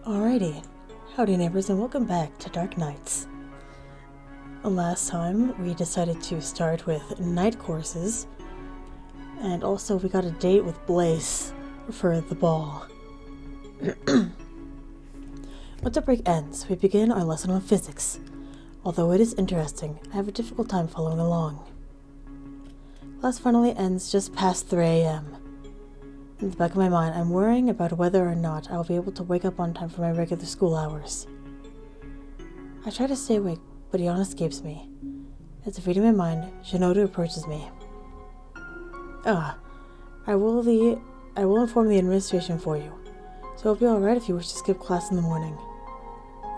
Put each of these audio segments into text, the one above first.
Alrighty, howdy neighbors and welcome back to Dark Nights. Last time we decided to start with night courses, and also we got a date with Blaze for the ball. Once the break ends, we begin our lesson on physics. Although it is interesting, I have a difficult time following along. Class finally ends just past 3 a.m. In the back of my mind, I'm worrying about whether or not I will be able to wake up on time for my regular school hours. I try to stay awake, but yawn escapes me. As if reading my mind, Shinoda approaches me. I will inform the administration for you, so it'll be alright if you wish to skip class in the morning.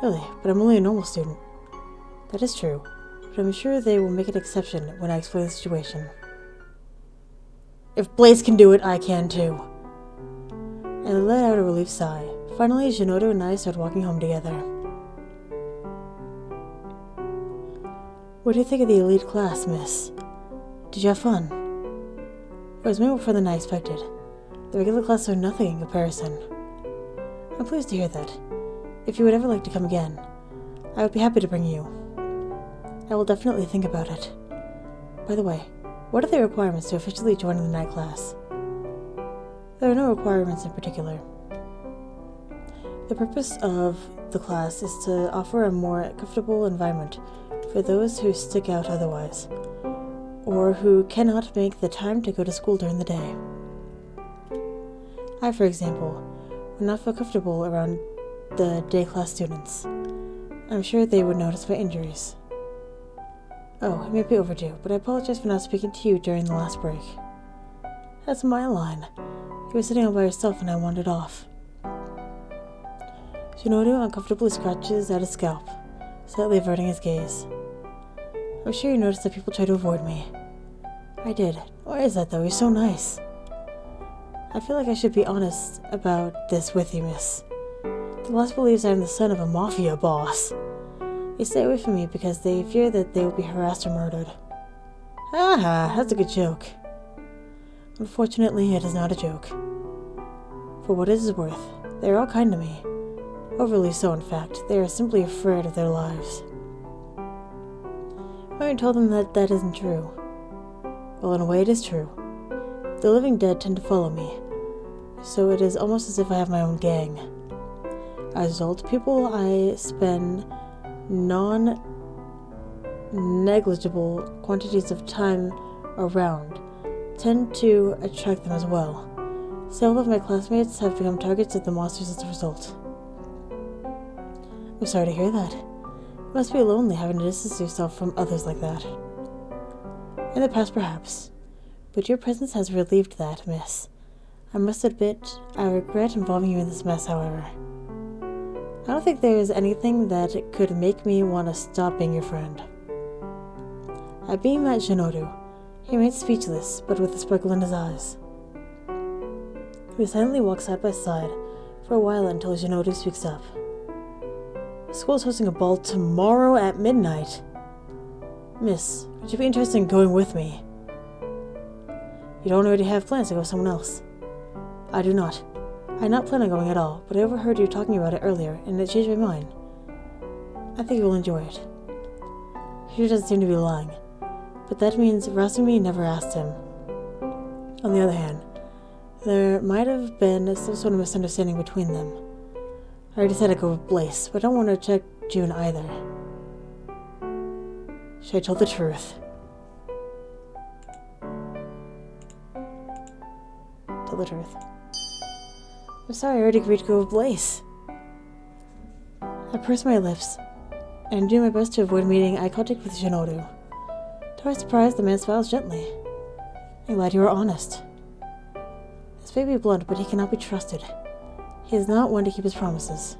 Really, but I'm only a normal student. That is true, but I'm sure they will make an exception when I explain the situation. If Blaze can do it, I can too. And I let out a relieved sigh. Finally, Shinoda and I start walking home together. What do you think of the elite class, miss? Did you have fun? It was way more fun than I expected. The regular class are nothing in comparison. I'm pleased to hear that. If you would ever like to come again, I would be happy to bring you. I will definitely think about it. By the way, what are the requirements to officially join the night class? There are no requirements in particular. The purpose of the class is to offer a more comfortable environment for those who stick out otherwise, or who cannot make the time to go to school during the day. I, for example, would not feel comfortable around the day class students. I'm sure they would notice my injuries. Oh, it may be overdue, but I apologize for not speaking to you during the last break. That's my line. You were sitting all by yourself and I wandered off. Shinoda uncomfortably scratches at his scalp, slightly averting his gaze. I'm sure you noticed that people try to avoid me. I did. Why is that though? You're so nice. I feel like I should be honest about this with you, miss. The class believes I am the son of a mafia boss. They stay away from me because they fear that they will be harassed or murdered. Haha, that's a good joke. Unfortunately, it is not a joke. For what it is worth, they are all kind to me. Overly so, in fact. They are simply afraid of their lives. I told them that that isn't true. Well, in a way it is true. The living dead tend to follow me, so it is almost as if I have my own gang. As a result, people I spend non-negligible quantities of time around tend to attract them as well. Several of my classmates have become targets of the monsters as a result. I'm sorry to hear that. It must be lonely having to distance yourself from others like that. In the past, perhaps, but your presence has relieved that, miss. I must admit, I regret involving you in this mess, however. I don't think there is anything that could make me want to stop being your friend. I beam at Shinoda. He remains speechless, but with a sparkle in his eyes. We silently walk side by side for a while until Shinoda speaks up. School is hosting a ball tomorrow at midnight. Miss, would you be interested in going with me? You don't already have plans to go with someone else? I do not. I had not planned on going at all, but I overheard you talking about it earlier, and it changed my mind. I think you will enjoy it. He doesn't seem to be lying, but that means Rasumi never asked him. On the other hand, there might have been some sort of misunderstanding between them. I already said I'd go with Blaze, but I don't want to check June either. Should I tell the truth? Tell the truth. I'm sorry, I already agreed to go with Blaze. I purse my lips, and I'm doing my best to avoid meeting eye contact with Shinoda. To our surprise, the man smiles gently. I'm glad you are honest. This may be blunt, but he cannot be trusted. He is not one to keep his promises.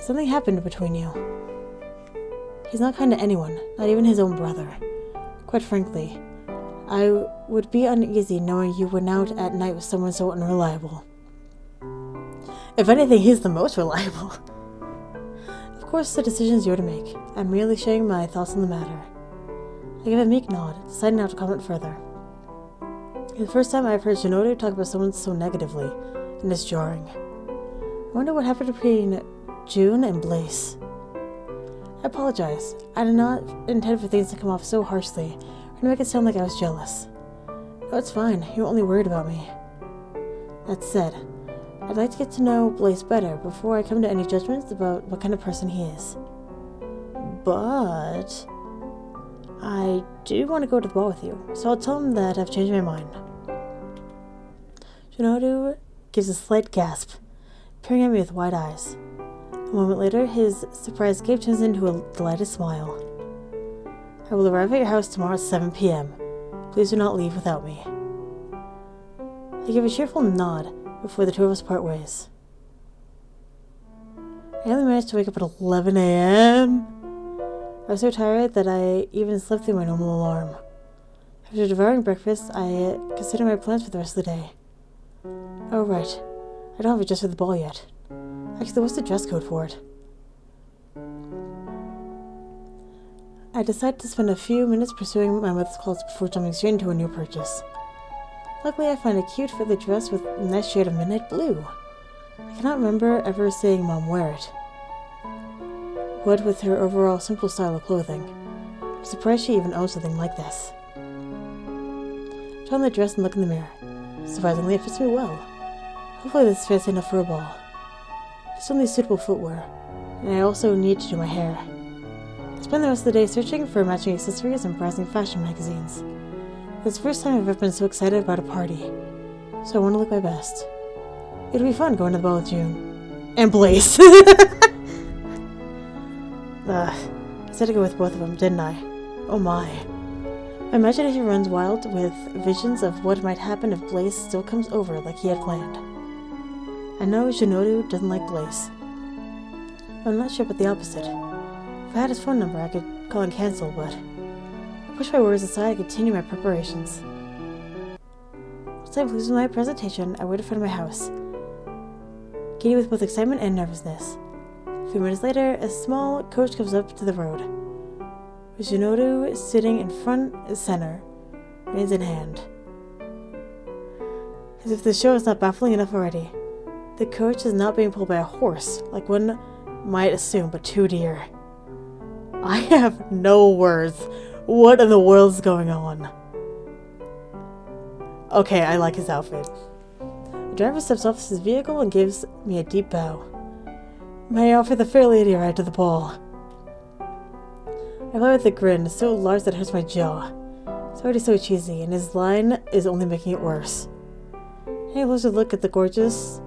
Something happened between you. He's not kind to anyone, not even his own brother. Quite frankly, I would be uneasy knowing you went out at night with someone so unreliable. If anything, he's the most reliable. Of course, the decision is yours to make. I'm merely sharing my thoughts on the matter. I give a meek nod, deciding not to comment further. It's the first time I've heard Shinoda talk about someone so negatively, and it's jarring. wonder what happened between June and Blaze. I apologize. I did not intend for things to come off so harshly, or to make it sound like I was jealous. No, it's fine. You're only worried about me. That said, I'd like to get to know Blaze better before I come to any judgments about what kind of person he is. But I do want to go to the ball with you, so I'll tell him that I've changed my mind. Shinodu gives a slight gasp, peering at me with wide eyes. A moment later, his surprised gape turns into a delighted smile. I will arrive at your house tomorrow at 7 p.m. Please do not leave without me. I give a cheerful nod before the two of us part ways. I only managed to wake up at 11 a.m. I was so tired that I even slept through my normal alarm. After devouring breakfast, I considered my plans for the rest of the day. Oh, right. I don't have a dress for the ball yet. Actually, what's the dress code for it? I decided to spend a few minutes pursuing my mother's calls before jumping straight into a new purchase. Luckily, I find a cute fitted dress with a nice shade of midnight blue. I cannot remember ever seeing Mom wear it. What with her overall simple style of clothing, I'm surprised she even owns something like this. I try on the dress and look in the mirror. Surprisingly, it fits me well. Hopefully this fits enough for a ball. There's only suitable footwear, and I also need to do my hair. I spend the rest of the day searching for matching accessories and browsing fashion magazines. It's the first time I've ever been so excited about a party, so I want to look my best. It'll be fun going to the ball with June. And Blaze! I said to go with both of them, didn't I? Oh my. My imagination runs wild with visions of what might happen if Blaze still comes over like he had planned. I know Shinodu doesn't like Blaze. I'm not sure about the opposite. If I had his phone number, I could call and cancel, but I push my worries aside and continue my preparations. Once I concluded my presentation, I waited in front of my house, giddy with both excitement and nervousness. A few minutes later, a small coach comes up to the road, with Shinodu sitting in front and center, reins in hand. As if the show is not baffling enough already, the coach is not being pulled by a horse, like one might assume, but two deer. I have no words. What in the world is going on? Okay, I like his outfit. The driver steps off his vehicle and gives me a deep bow. May I offer the fair lady a ride to the ball? I reply with a grin so large that it hurts my jaw. It's already so cheesy, and his line is only making it worse. Taking a closer look at the gorgeous,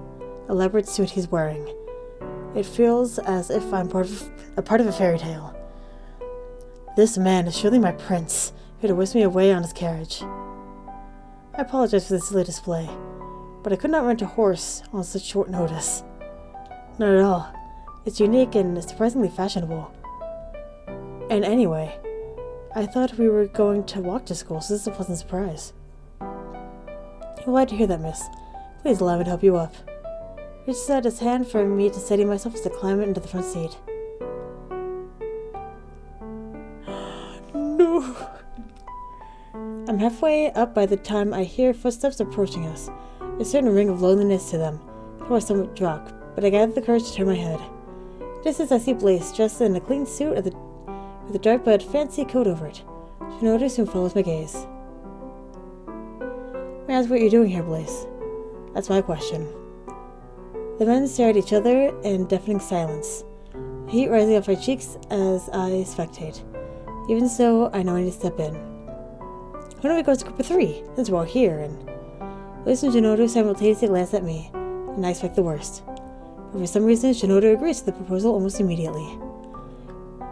elaborate suit he's wearing, it feels as if I'm part of a fairy tale. This man is surely my prince, who had whisked me away on his carriage. I apologize for the silly display, but I could not rent a horse on such short notice. Not at all. It's unique and surprisingly fashionable. And anyway, I thought we were going to walk to school, so this is a pleasant surprise. I'm glad to hear that, miss. Please allow me to help you up. He reaches out his hand for me to steady myself as I climb into the front seat. No! I'm halfway up by the time I hear footsteps approaching us. There's a certain ring of loneliness to them, before my stomach dropped, but I gather the courage to turn my head. Just as I see Blaze dressed in a clean suit with a dark but fancy coat over it, Shinodu soon follows my gaze. May I ask what you're doing here, Blaze? That's my question. The men stare at each other in deafening silence, the heat rising off my cheeks as I spectate. Even so, I know I need to step in. Why don't we go to group of 3, since we're all here, and Blaze and Shinodu simultaneously glance at me, and I expect the worst. But for some reason, Shinodu agrees to the proposal almost immediately.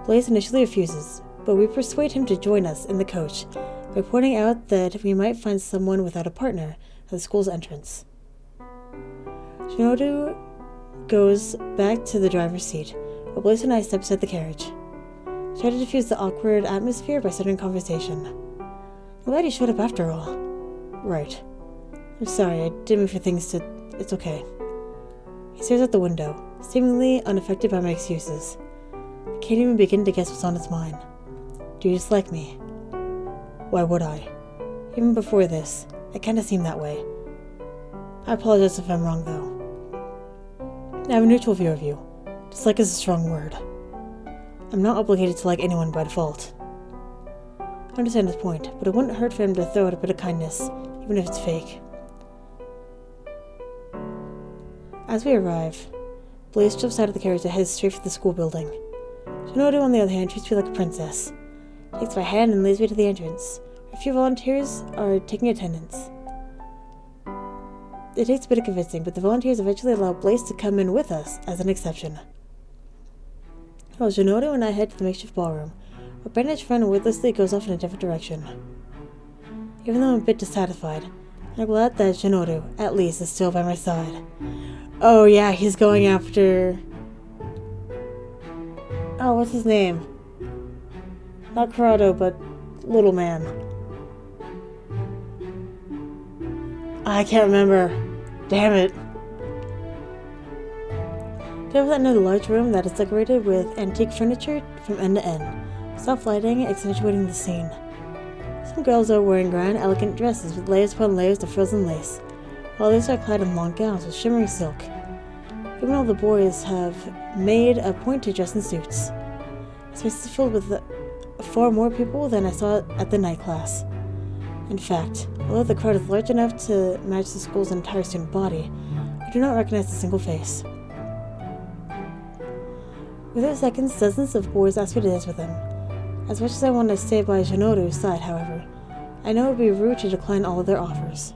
Blaze initially refuses, but we persuade him to join us in the coach by pointing out that we might find someone without a partner at the school's entrance. Shinodu goes back to the driver's seat, while Blaze and I step inside the carriage. I try to diffuse the awkward atmosphere by starting a conversation. I'm glad you showed up after all. Right. I'm sorry, I didn't mean for things to... It's okay. He stares out the window, seemingly unaffected by my excuses. I can't even begin to guess what's on his mind. Do you dislike me? Why would I? Even before this, it kinda seemed that way. I apologize if I'm wrong, though. I have a neutral view of you. Dislike is a strong word. I'm not obligated to like anyone by default. I understand his point, but it wouldn't hurt for him to throw out a bit of kindness, even if it's fake. As we arrive, Blaze jumps out of the carriage and heads straight for the school building. Shinoda, on the other hand, treats me like a princess. Takes my hand and leads me to the entrance. A few volunteers are taking attendance. It takes a bit of convincing, but the volunteers eventually allow Blaze to come in with us as an exception. Well, Shinoda and I head to the makeshift ballroom. Our bandaged friend wordlessly goes off in a different direction. Even though I'm a bit dissatisfied, I'm glad that Shinoda, at least, is still by my side. Oh yeah, he's going after... Oh, what's his name? Not Corrado, but Little Man. I can't remember. Damn it. There was another large room that is decorated with antique furniture from end to end, soft lighting accentuating the scene. Some girls are wearing grand, elegant dresses with layers upon layers of frozen lace, while others are clad in long gowns with shimmering silk. Even all the boys have made a point to dress in suits. The space is filled with far more people than I saw at the night class. In fact, although the crowd is large enough to match the school's entire student body, I do not recognize a single face. Within seconds, dozens of boys ask me to dance with them. As much as I want to stay by Shinoda's side, however, I know it would be rude to decline all of their offers.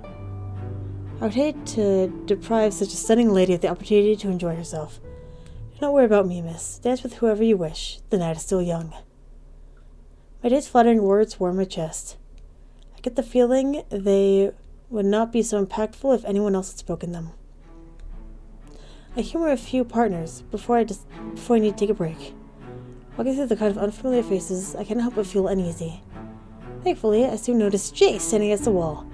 I would hate to deprive such a stunning lady of the opportunity to enjoy herself. Do not worry about me, miss. Dance with whoever you wish. The night is still young. My date's flattering words warm my chest. I get the feeling they would not be so impactful if anyone else had spoken them. I humor a few partners before I need to take a break. Walking through the crowd of unfamiliar faces, I can't help but feel uneasy. Thankfully, I soon noticed Jay standing against the wall,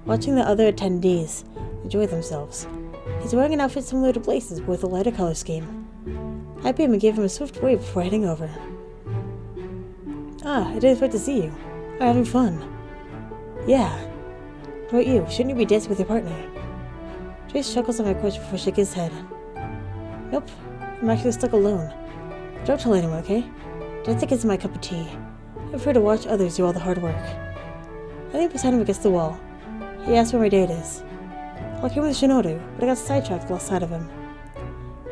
watching the other attendees enjoy themselves. He's wearing an outfit similar to Blaze's, but with a lighter color scheme. I beamed and gave him a swift wave before heading over. Ah, I didn't expect to see you. I'm having fun. Yeah. What about you? Shouldn't you be dancing with your partner? Jace chuckles at my question before shaking his head. Nope, I'm actually stuck alone. Don't tell anyone, okay? Dancing isn't my cup of tea. I prefer to watch others do all the hard work. I lean beside him against the wall. He asked where my date is. I came with Shinoda, but I got sidetracked lost sight of him.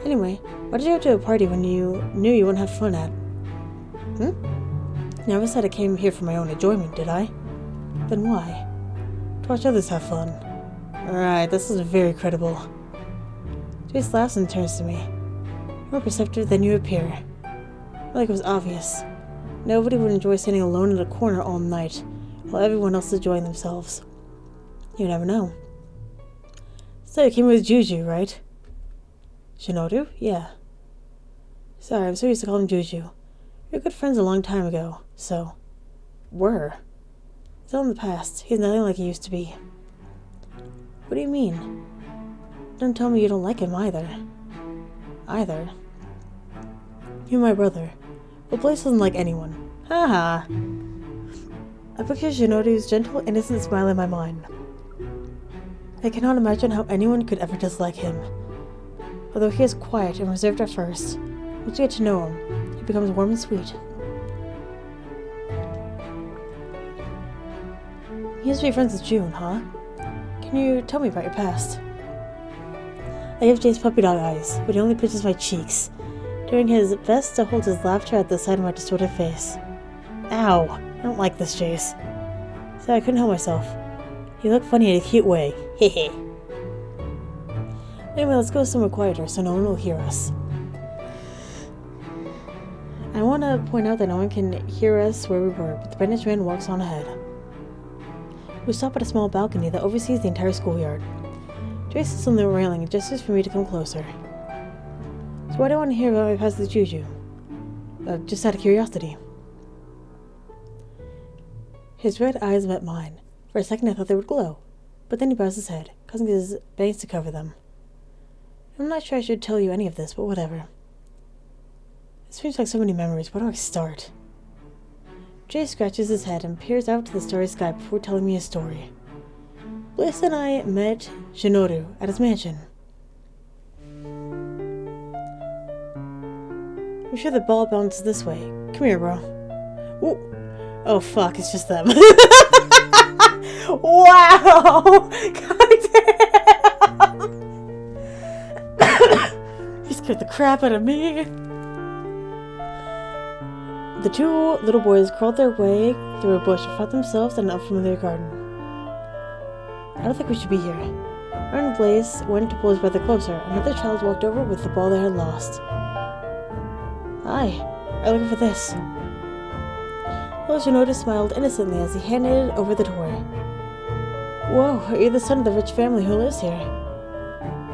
Anyway, why did you go to a party when you knew you wouldn't have fun at? Never said I came here for my own enjoyment, did I? Then why? To watch others have fun. Alright, this is very credible. Jace laughs and turns to me. You're more perceptive than you appear. Like it was obvious. Nobody would enjoy standing alone in a corner all night, while everyone else is enjoying themselves. You never know. So you came with Juju, right? Shinodu? Yeah. Sorry, I'm so used to calling him Juju. We were good friends a long time ago, so... Were. It's all in the past. He's nothing like he used to be. What do you mean? Don't tell me you don't like him either. Either? You're my brother. Well, Blaze doesn't like anyone. Haha. I picture Shinodu's gentle, innocent smile in my mind. I cannot imagine how anyone could ever dislike him. Although he is quiet and reserved at first, once you get to know him, he becomes warm and sweet. You used to be friends with June, huh? Can you tell me about your past? I give Jace puppy dog eyes, but he only pinches my cheeks, doing his best to hold his laughter at the side of my distorted face. Ow! I don't like this, Jace. So I couldn't help myself. He looked funny in a cute way. Hehe. Anyway, let's go somewhere quieter so no one will hear us. I want to point out that no one can hear us where we were, but the bandaged man walks on ahead. We stop at a small balcony that oversees the entire schoolyard. Jace sits on the railing and gestures for me to come closer. So why do I want to hear about my past with Juju? Just out of curiosity. His red eyes met mine. For a second I thought they would glow, but then he bows his head, causing his bangs to cover them. I'm not sure I should tell you any of this, but whatever. It seems like so many memories. Where do I start? Jay scratches his head and peers out to the starry sky before telling me his story. Bliss and I met Shinoru at his mansion. I'm sure the ball bounces this way. Come here, bro. Ooh. Oh, fuck, it's just them. Wow! God damn! You scared the crap out of me. The two little boys crawled their way through a bush and found themselves in an unfamiliar garden. I don't think we should be here. Aaron and Blaze went to pull his brother closer. Another child walked over with the ball they had lost. Hi, are you looking for this? Little Shinoda smiled innocently as he handed over the toy. Whoa, are you the son of the rich family who lives here?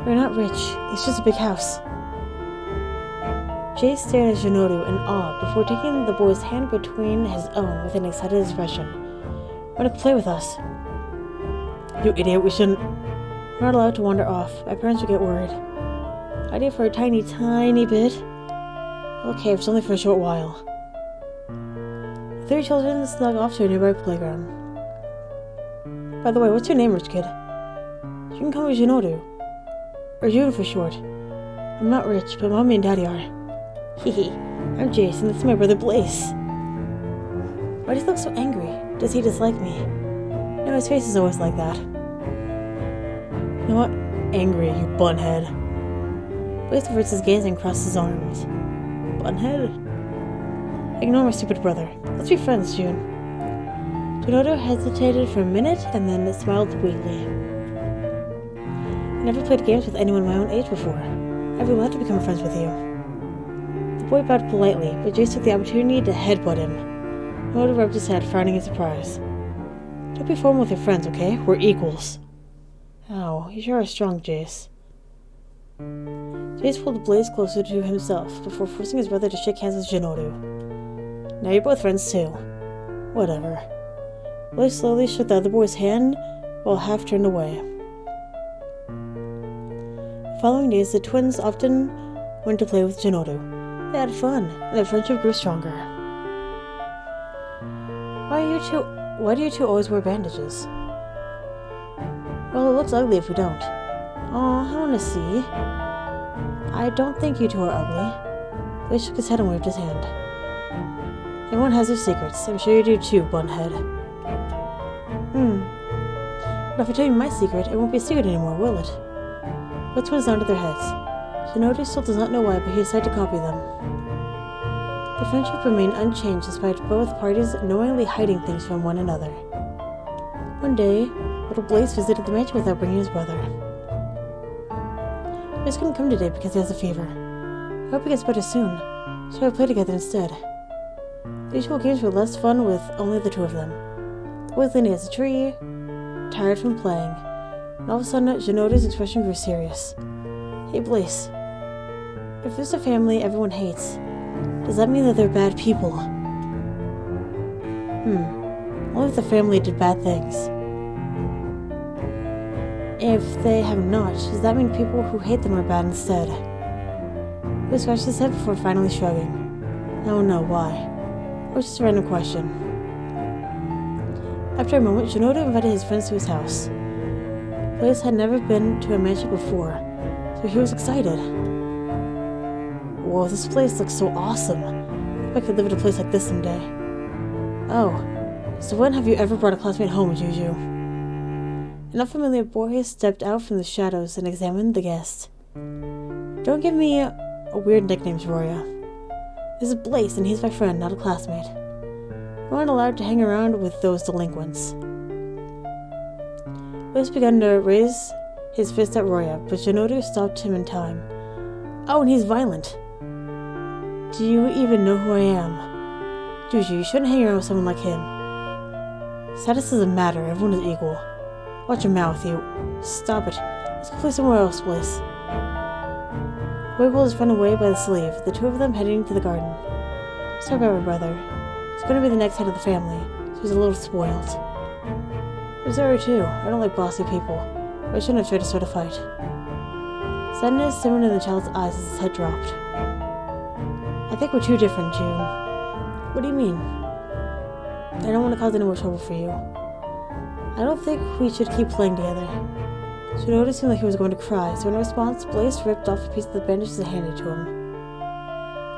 We're not rich, it's just a big house. Jay stared at Shinoda in awe before taking the boy's hand between his own with an excited expression. Want to play with us? You idiot, we shouldn't. We're not allowed to wander off. My parents would get worried. Idea for a tiny, tiny bit. Okay, if it's only for a short while. The three children snuck off to a nearby playground. By the way, what's your name, rich kid? You can call me Shinoda. Or June for short. I'm not rich, but Mommy and Daddy are. Hehe, I'm Jace, and this is my brother Blaze. Why does he look so angry? Does he dislike me? No, his face is always like that. You know what? Angry, you bunhead. Blaze averts his gaze and crosses his arms. Bunhead? Ignore my stupid brother. Let's be friends, June. Shinoda hesitated for a minute and then smiled weakly. I never played games with anyone my own age before. I'd be glad to become friends with you. The boy bowed politely, but Jace took the opportunity to headbutt him. Shinoda rubbed his head, frowning in surprise. Don't be formal with your friends, okay? We're equals. Ow, you sure are strong, Jace. Jace pulled Blaze closer to himself before forcing his brother to shake hands with Shinoda. Now you're both friends too. Whatever. Blaze slowly shook the other boy's hand while half turned away. The following days, the twins often went to play with Shinoda. They had fun, and their friendship grew stronger. Why do you two always wear bandages? Well, it looks ugly if we don't. Aw, I want to see. I don't think you two are ugly. Blaze shook his head and waved his hand. Everyone has their secrets. I'm sure you do too, bunhead. But if I tell you my secret, it won't be a secret anymore, will it? Both twins nodded their heads. Shinoda still does not know why, but he decided to copy them. The friendship remained unchanged despite both parties knowingly hiding things from one another. One day, little Blaze visited the mansion without bringing his brother. Blaze couldn't come today because he has a fever. I hope he gets better soon, so we'll play together instead. The usual games were less fun with only the two of them. The boy was leaning against a tree, tired from playing, and all of a sudden, Shinoda's expression grew serious. Hey, Blaze. If there's a family everyone hates, does that mean that they're bad people? Only if the family did bad things. If they have not, does that mean people who hate them are bad instead? Blaze scratched his head before finally shrugging. Oh no, why? It was just a random question. After a moment, Shinoda invited his friends to his house. Blaze had never been to a mansion before, so he was excited. Whoa, this place looks so awesome. I could live in a place like this someday. Oh, so when have you ever brought a classmate home, Juju? An unfamiliar boy stepped out from the shadows and examined the guest. Don't give me a weird nicknames, Roya. This is Blaze, and he's my friend, not a classmate. We weren't allowed to hang around with those delinquents. Blaze began to raise his fist at Roya, but Shinoda stopped him in time. Oh, and he's violent. Do you even know who I am? Juju, you shouldn't hang around with someone like him. Status doesn't matter, everyone is equal. Watch your mouth, you. Stop it. Let's go play somewhere else, Blaze. The boy pulled his friend away by the sleeve, the two of them heading to the garden. Sorry about my brother. He's going to be the next head of the family, so he's a little spoiled. I'm sorry too. I don't like bossy people, but I shouldn't have tried to start a fight. Sadness simmered in the child's eyes as his head dropped. I think we're too different, June. What do you mean? I don't want to cause any more trouble for you. I don't think we should keep playing together. Shinoda seemed like he was going to cry, so in response, Blaze ripped off a piece of the bandages and handed it to him.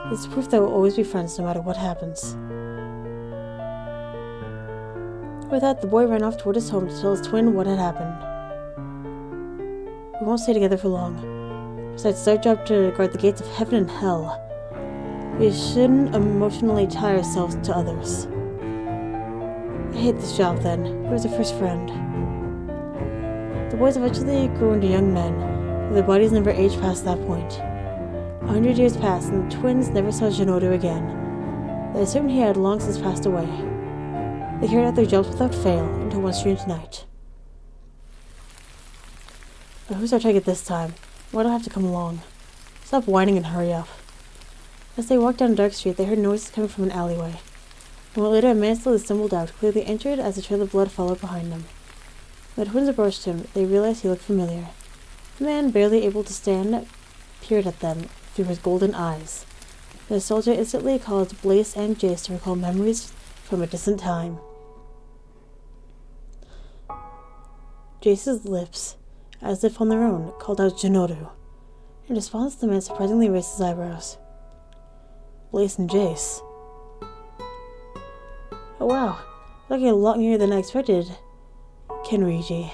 It's proof that we'll always be friends no matter what happens. With that, the boy ran off toward his home to tell his twin what had happened. We won't stay together for long. Besides, it's our job to guard the gates of heaven and hell. We shouldn't emotionally tie ourselves to others. I hate this job then. He was our first friend. The boys eventually grew into young men, but their bodies never aged past that point. 100 years passed, and the twins never saw Jinoru again. They assumed he had long since passed away. They carried out their jobs without fail until one strange night. But who's our target this time? Why do I have to come along? Stop whining and hurry up. As they walked down a dark street, they heard noises coming from an alleyway. A moment later, a man slowly stumbled out, clearly injured as a trail of blood followed behind them. When the twins approached him, they realized he looked familiar. The man, barely able to stand, peered at them through his golden eyes. The soldier instantly called Blaze and Jace to recall memories from a distant time. Jace's lips, as if on their own, called out Jinoru. In response, the man surprisingly raised his eyebrows. Blaze and Jace. Oh wow, looking a lot nearer than I expected, Kenriji.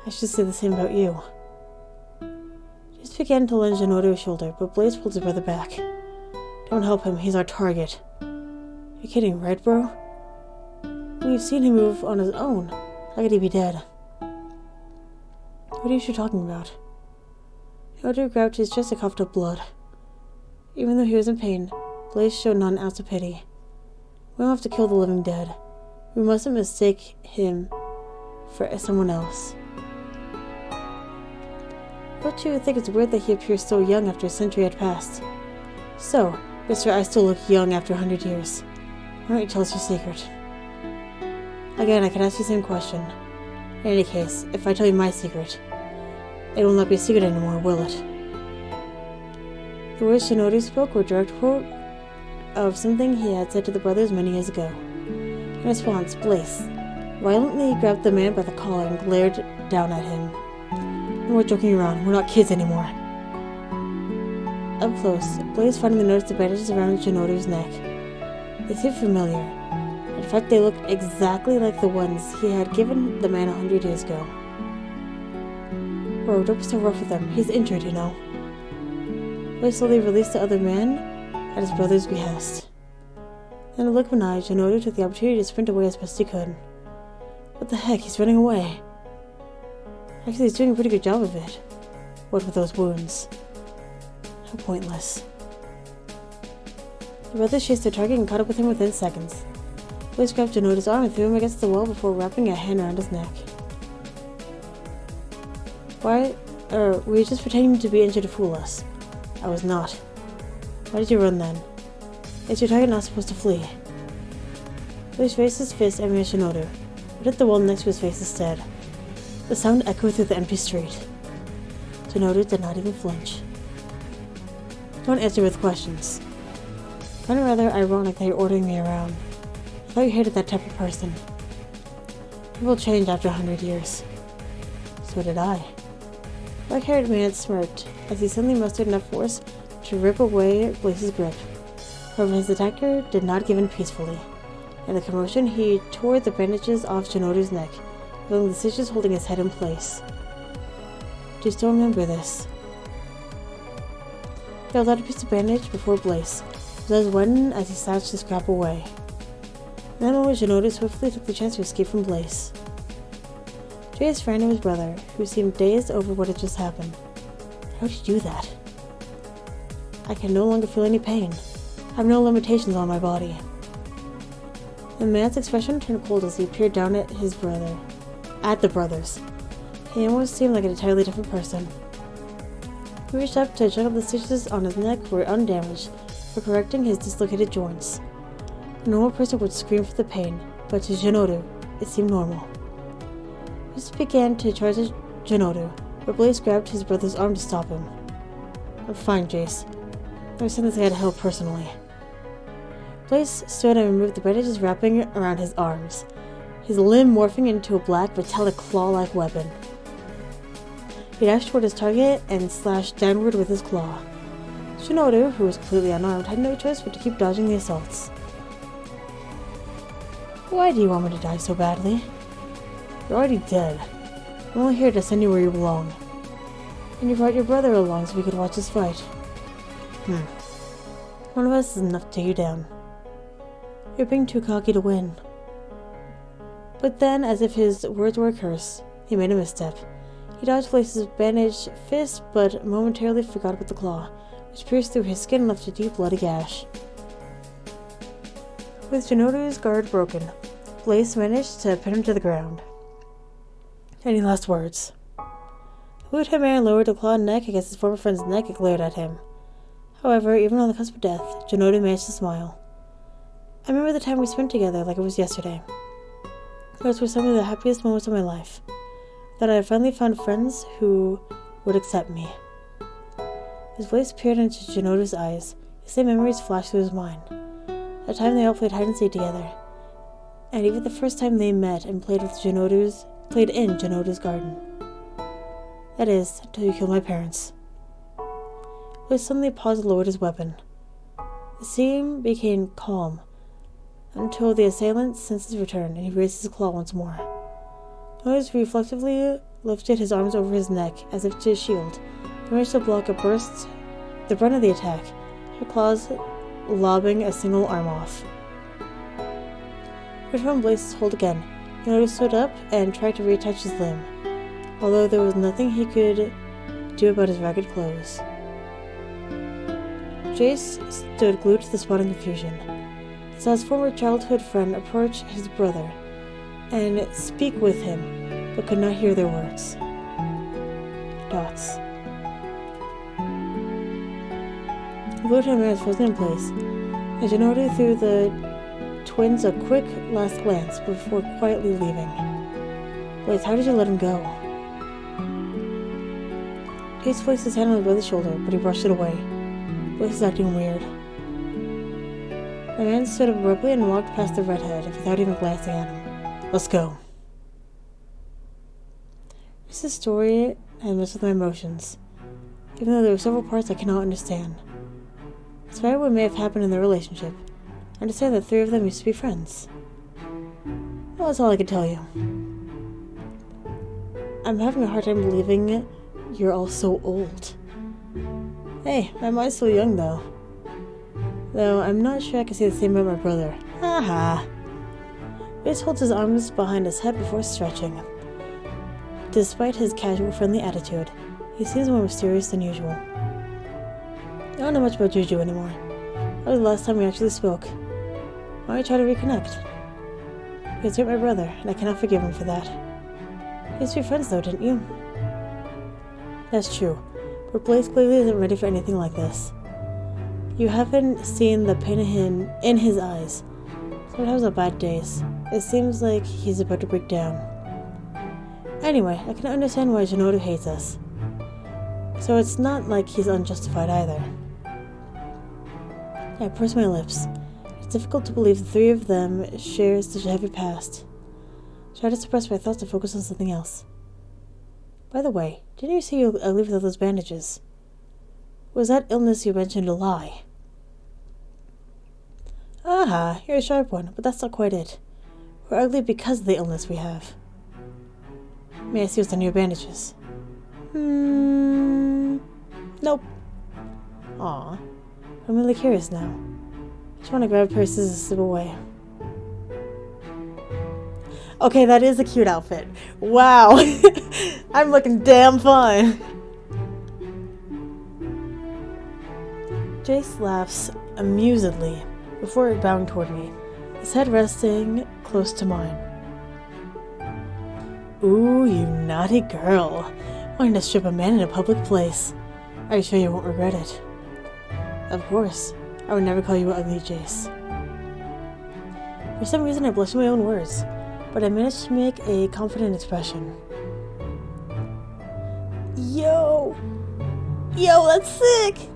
I should say the same about you. Jace began to lunge Jinoru's shoulder, but Blaze pulled his brother back. Don't help him, he's our target. You're kidding, right, bro? We've seen him move on his own. How could he be dead? What are you talking about? Jinoru grabbed his chest and coughed up blood. Even though he was in pain, Blaze showed not an ounce of pity. We don't have to kill the living dead. We mustn't mistake him for someone else. Don't you think it's weird that he appears so young after a century had passed? So, Mr. I still look young after 100 years. Why don't you tell us your secret? Again, I can ask you the same question. In any case, if I tell you my secret, it will not be a secret anymore, will it? The words Jinoru spoke were a direct quote of something he had said to the brothers many years ago. In response, Blaze violently grabbed the man by the collar and glared down at him. No more joking around, we're not kids anymore. Up close, Blaze finally noticed the bandages around Jinoru's neck. They seemed familiar. In fact, they looked exactly like the ones he had given the man 100 years ago. Bro, don't be so rough with him. He's injured, you know. Blaze slowly released the other man at his brother's behest. Then, a look of an eye, Jinoru took the opportunity to sprint away as best he could. What the heck? He's running away. Actually, he's doing a pretty good job of it. What with those wounds? How pointless. The brothers chased their target and caught up with him within seconds. Blaze grabbed Jinoru's arm and threw him against the wall before wrapping a hand around his neck. Why? Were you just pretending to be injured to fool us? I was not. Why did you run then? Is your target not supposed to flee? Blaze raised his fist aiming at Jinoru, but hit the wall next to his face instead. The sound echoed through the empty street. Jinoru did not even flinch. Don't answer with questions. I find it rather ironic that you're ordering me around. I thought you hated that type of person. People change after 100 years. So did I. The black-haired man smirked as he suddenly mustered enough force to rip away Blaze's grip. However, his attacker did not give in peacefully. In the commotion, he tore the bandages off Jinoru's neck, leaving the stitches holding his head in place. Do you still remember this? He held out a piece of bandage before Blaze. His eyes widened as he snatched the scrap away. In that moment, Jinoru swiftly took the chance to escape from Blaze. Jace ran to his brother, who seemed dazed over what had just happened. How did you do that? I can no longer feel any pain. I have no limitations on my body. The man's expression turned cold as he peered down at his brother. At the brothers. He almost seemed like an entirely different person. He reached up to check out the stitches on his neck were undamaged for correcting his dislocated joints. A normal person would scream for the pain, but to Jinoru, it seemed normal. He just began to charge at Jinoru, but Blaze grabbed his brother's arm to stop him. I'm fine, Jace. Never seen this guy to help personally. Blaze stood and removed the bandages wrapping around his arms, his limb morphing into a black, metallic claw-like weapon. He dashed toward his target and slashed downward with his claw. Shinoru, who was completely unarmed, had no choice but to keep dodging the assaults. Why do you want me to die so badly? You're already dead. I'm only here to send you where you belong. And you brought your brother along so we could watch us fight. One of us is enough to take you down. You're being too cocky to win. But then, as if his words were a curse, he made a misstep. He dodged Blaze's bandaged fist, but momentarily forgot about the claw, which pierced through his skin and left a deep bloody gash. With Shinoru's guard broken, Blaze managed to pin him to the ground. Any last words? The Lieutenant lowered a clawed neck against his former friend's neck and glared at him. However, even on the cusp of death, Shinoru managed to smile. I remember the time we spent together like it was yesterday. Those were some of the happiest moments of my life. That I had finally found friends who would accept me. His voice peered into Shinoru's eyes. The same memories flashed through his mind. The time they all played hide and seek together. And even the first time they met and played in Shinoru's garden. That is, until you killed my parents. Blaze suddenly paused and lowered his weapon. The scene became calm until the assailant's senses returned and he raised his claw once more. Blaze reflexively lifted his arms over his neck as if to shield, but managed to block the brunt of the attack, her claws lobbing a single arm off. From Blaze's hold again, Shinoru stood up and tried to reattach his limb, although there was nothing he could do about his ragged clothes. Jace stood glued to the spot in confusion. He saw his former childhood friend approach his brother and speak with him, but could not hear their words. Dots. The Lieutenant was frozen in place, and Shinoru threw the twins a quick last glance before quietly leaving. Blaze, how did you let him go? Jace placed his hand on his brother's shoulder, but he brushed it away. Blaze is acting weird. The man stood up abruptly and walked past the redhead without even glancing at him. Let's go. This story and messed with my emotions, even though there were several parts I cannot understand. Despite what may have happened in their relationship, I understand that the three of them used to be friends. Well, that's all I can tell you. I'm having a hard time believing you're all so old. Hey, my mind's still young though. Though I'm not sure I can say the same about my brother. Haha. Blaze holds his arms behind his head before stretching. Despite his casual, friendly attitude, he seems more mysterious than usual. I don't know much about Juju anymore. That was the last time we actually spoke. Why don't we try to reconnect? You hurt my brother, and I cannot forgive him for that. You used to be friends though, didn't you? That's true, but Blaze clearly isn't ready for anything like this. You haven't seen the pain in his eyes. Sometimes on bad days, it seems like he's about to break down. Anyway, I can understand why Shinoru hates us. So it's not like he's unjustified either. I purse my lips. It's difficult to believe the three of them share such a heavy past. Try to suppress my thoughts and focus on something else. By the way, didn't you say you were ugly without those bandages? Was that illness you mentioned a lie? Aha, you're a sharp one, but that's not quite it. We're ugly because of the illness we have. May I see what's on your bandages? Nope. Aw, I'm really curious now. I just want to grab a pair of scissors and slip away. Okay, that is a cute outfit. Wow. I'm looking damn fine. Jace laughs amusedly before bowing toward me, his head resting close to mine. Ooh, you naughty girl. Wanting to strip a man in a public place. Are you sure you won't regret it? Of course. I would never call you ugly, Jace. For some reason I blushed at my own words, but I managed to make a confident expression. Yo! Yo, that's sick!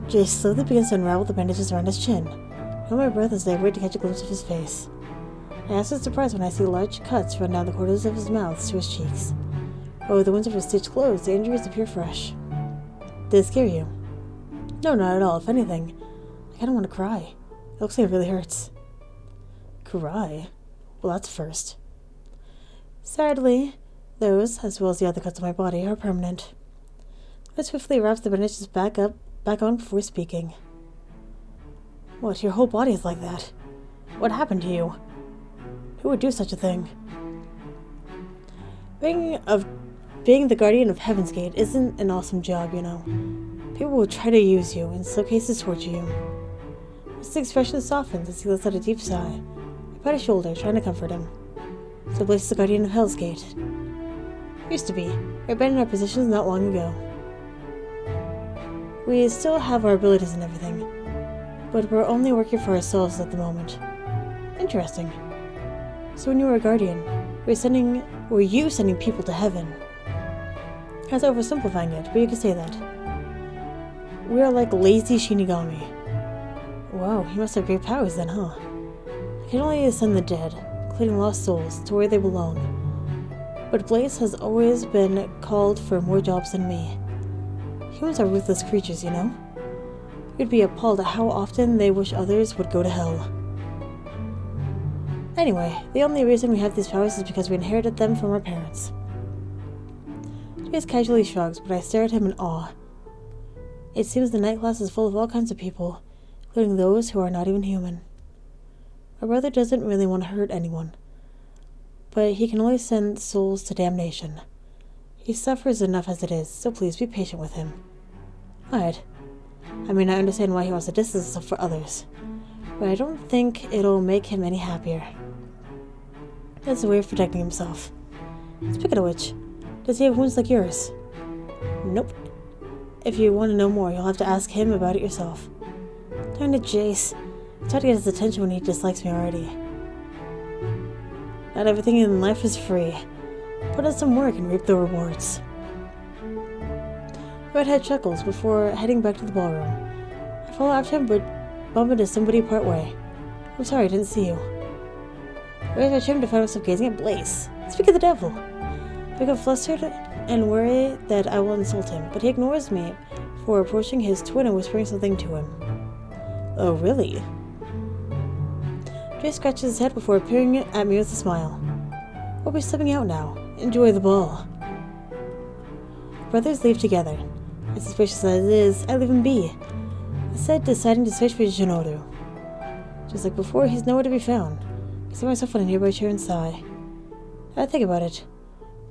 Jace slowly begins to unravel the bandages around his chin. I hold my breath as I wait to catch a glimpse of his face. I ask with surprise when I see large cuts run down the corners of his mouth to his cheeks. Oh, the wounds of his stitched clothes, the injuries appear fresh. Did it scare you? No, not at all. If anything, I kind of want to cry. It looks like it really hurts. Cry? Well, that's a first. Sadly, those, as well as the other cuts on my body, are permanent. I swiftly wraps the bandages back on before speaking. What, your whole body is like that? What happened to you? Who would do such a thing? Being the guardian of Heaven's Gate isn't an awesome job, you know. People will try to use you, in some cases torture you. His expression softens as he lets out a deep sigh. I pat his shoulder, trying to comfort him. So Blaze is the guardian of Hell's Gate. Used to be. We abandoned our positions not long ago. We still have our abilities and everything, but we're only working for ourselves at the moment. Interesting. So when you were a guardian, were you sending people to heaven? I was oversimplifying it, but you could say that. We are like lazy Shinigami. Wow, you must have great powers then, huh? I can only send the dead, including lost souls, to where they belong. But Blaze has always been called for more jobs than me. Humans are ruthless creatures, you know? You'd be appalled at how often they wish others would go to hell. Anyway, the only reason we have these powers is because we inherited them from our parents. Jace casually shrugs, but I stare at him in awe. It seems the night class is full of all kinds of people, including those who are not even human. My brother doesn't really want to hurt anyone, but he can only send souls to damnation. He suffers enough as it is, so please be patient with him. Alright. I mean, I understand why he wants to distance himself for others, but I don't think it'll make him any happier. That's a way of protecting himself. Speaking of which, does he have wounds like yours? Nope. If you want to know more, you'll have to ask him about it yourself. Darn it, Jace. I try to get his attention when he dislikes me already. Not everything in life is free. Put in some work and reap the rewards. Redhead chuckles before heading back to the ballroom. I follow after him, but bump into somebody part way. I'm sorry, I didn't see you. I raise my chin to find myself gazing at Blaze. Speak of the devil. I become flustered and worry that I will insult him, but he ignores me for approaching his twin and whispering something to him. Oh, really? Jace scratches his head before appearing at me with a smile. We'll be stepping out now. Enjoy the ball. Brothers leave together. As suspicious as it is, I leave him be. Instead, deciding to search for Jinoru. Just like before, he's nowhere to be found. I sit myself on a nearby chair and sigh. I think about it.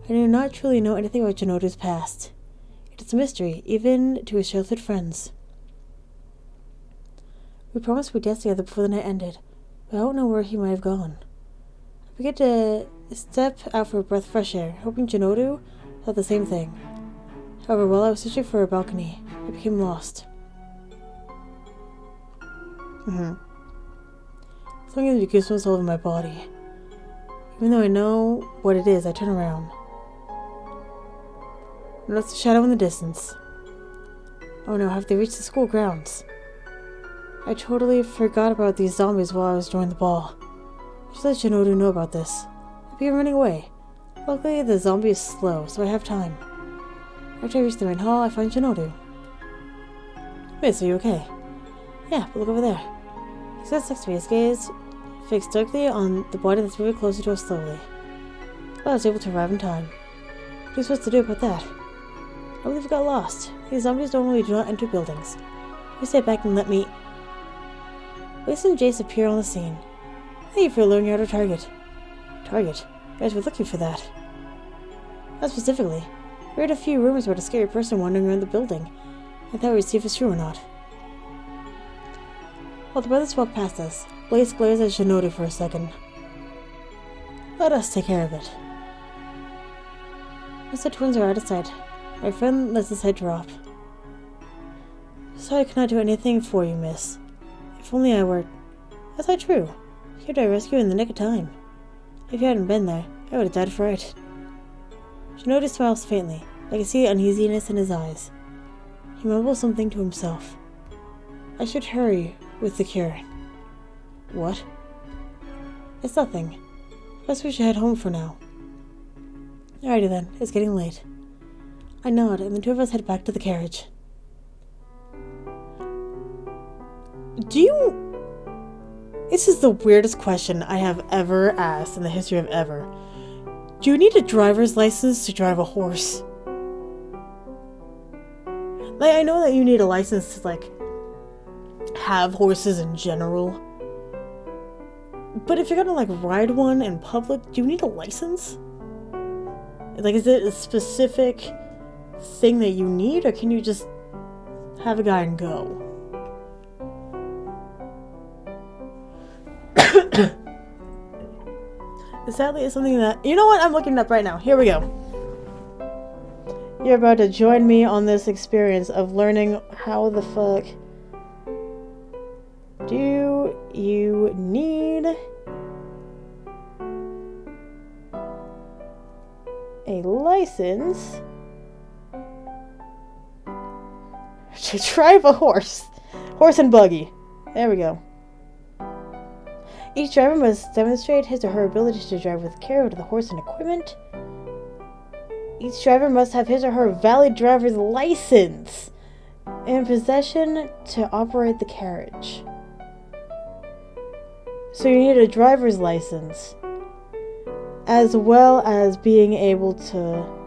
I do not truly know anything about Jinoru's past. It is a mystery, even to his childhood friends. We promised we'd dance together before the night ended, but I don't know where he might have gone. I begin to step out for a breath of fresh air, hoping Jinoru thought the same thing. However, while I was searching for a balcony, I became lost. Something gives me goosebumps all over my body. Even though I know what it is, I turn around. I notice a shadow in the distance. Oh no, have they reached the school grounds? I totally forgot about these zombies while I was enjoying the ball. I should let Jinoru know about this. I'd be running away. Luckily, the zombie is slow, so I have time. After I reach the main hall, I find Jinoru. Wait, so you okay? Yeah, but look over there. He sits next to me, his gaze fixed darkly on the body that's moving closer to us slowly. I was able to arrive in time. What are you supposed to do about that? I believe we got lost. These zombies normally do not enter buildings. You stay back and let me... Blaze and Jace appear on the scene. Thank you for alerting our target. Target? You guys were looking for that. Not specifically. We heard a few rumors about a scary person wandering around the building. I thought we'd see if it's true or not. While the brothers walk past us, Blaze glares at Jinoru for a second. Let us take care of it. Once the twins are out of sight, my friend lets his head drop. Sorry I cannot do anything for you, miss. If only I were... That's not true. Here to rescue in the nick of time. If you hadn't been there, I would have died of fright. Jinoru smiles faintly. I can see uneasiness in his eyes. He mumbles something to himself. I should hurry with the cure. What? It's nothing. Guess we should head home for now. Alrighty then, it's getting late. I nod, and the two of us head back to the carriage. Do you... This is the weirdest question I have ever asked in the history of ever. Do you need a driver's license to drive a horse? Like, I know that you need a license to, like, have horses in general. But if you're gonna, like, ride one in public, do you need a license? Like, is it a specific thing that you need, or can you just have a guy and go? Sadly, it's something that... You know what? I'm looking it up right now. Here we go. You're about to join me on this experience of learning how the fuck... Do you need a license to drive a horse? Horse and buggy. There we go. Each driver must demonstrate his or her ability to drive with care to the horse and equipment. Each driver must have his or her valid driver's license in possession to operate the carriage. So you need a driver's license, as well as being able to...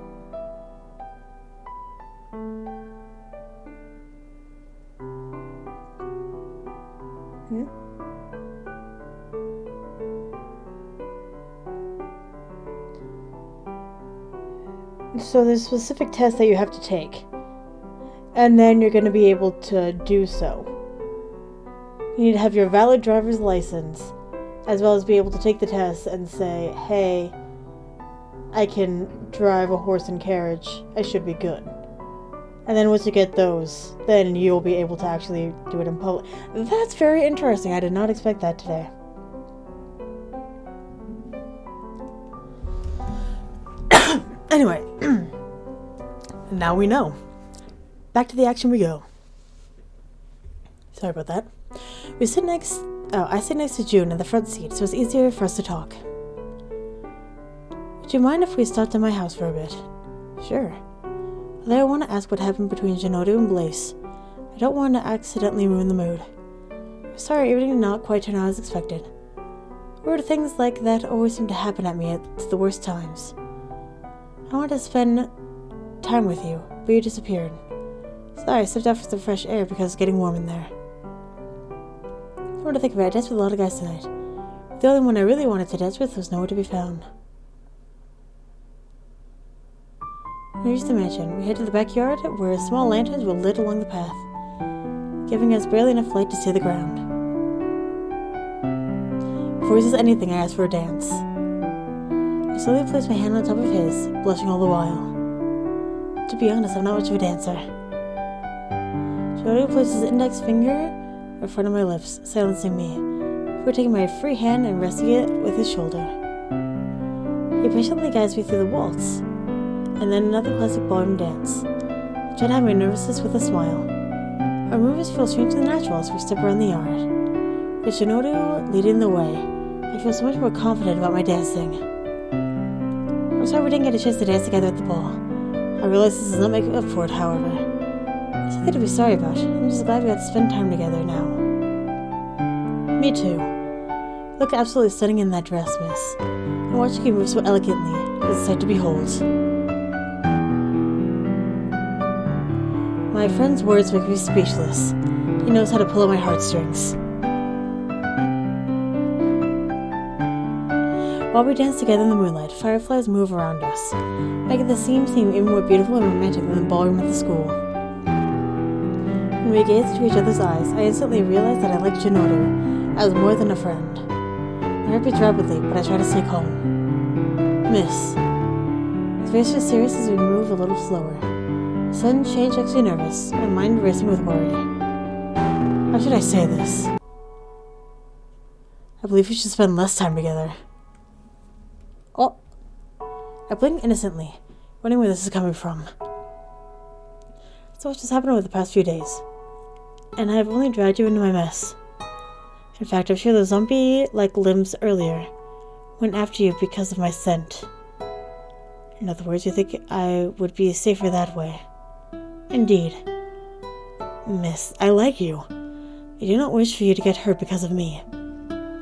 So there's specific tests that you have to take, and then you're going to be able to do so. You need to have your valid driver's license, as well as be able to take the test and say, hey, I can drive a horse and carriage, I should be good. And then once you get those, then you'll be able to actually do it in public. That's very interesting. I did not expect that today. Anyway, now we know. Back to the action we go. Sorry about that. I sit next to June in the front seat, so it's easier for us to talk. Would you mind if we stopped at my house for a bit? Sure. Although I want to ask what happened between Janodu and Blaze. I don't want to accidentally ruin the mood. I'm sorry everything did not quite turn out as expected. Weird things like that always seem to happen at me at the worst times. I wanted to spend time with you, but you disappeared. Sorry, I stepped out for some fresh air because it's getting warm in there. I want to think about it. I danced with a lot of guys tonight. The only one I really wanted to dance with was nowhere to be found. When we reached the mansion, we headed to the backyard where small lanterns were lit along the path, giving us barely enough light to see the ground. Before he says anything, I asked for a dance. I slowly placed my hand on top of his, blushing all the while. To be honest, I'm not much of a dancer. Jody placed his index finger in front of my lips, silencing me, before taking my free hand and resting it with his shoulder. He patiently guides me through the waltz, and then another classic ballroom dance. I try to hide my nervousness with a smile. Our movements feel strangely natural as we step around the yard. With Shinodu leading the way, I feel so much more confident about my dancing. I'm sorry we didn't get a chance to dance together at the ball. I realize this does not make up for it, however. It's nothing to be sorry about. I'm just glad we got to spend time together now. Me too. You look absolutely stunning in that dress, miss. And watching you move so elegantly is a sight to behold. My friend's words make me speechless. He knows how to pull at my heartstrings. While we dance together in the moonlight, fireflies move around us, making the scene seem even more beautiful and romantic than the ballroom at the school. When we gaze into each other's eyes, I instantly realize that I like Janoru as more than a friend. My heart beats rapidly, but I try to stay calm. Miss. His face is serious as we move a little slower. A sudden change makes me nervous, my mind racing with worry. How should I say this? I believe we should spend less time together. Oh! I blink innocently, wondering where this is coming from. So much has happened over the past few days, and I have only dragged you into my mess. In fact, I'm sure the zombie-like limbs earlier went after you because of my scent. In other words, you think I would be safer that way. Indeed. Miss, I like you. I do not wish for you to get hurt because of me.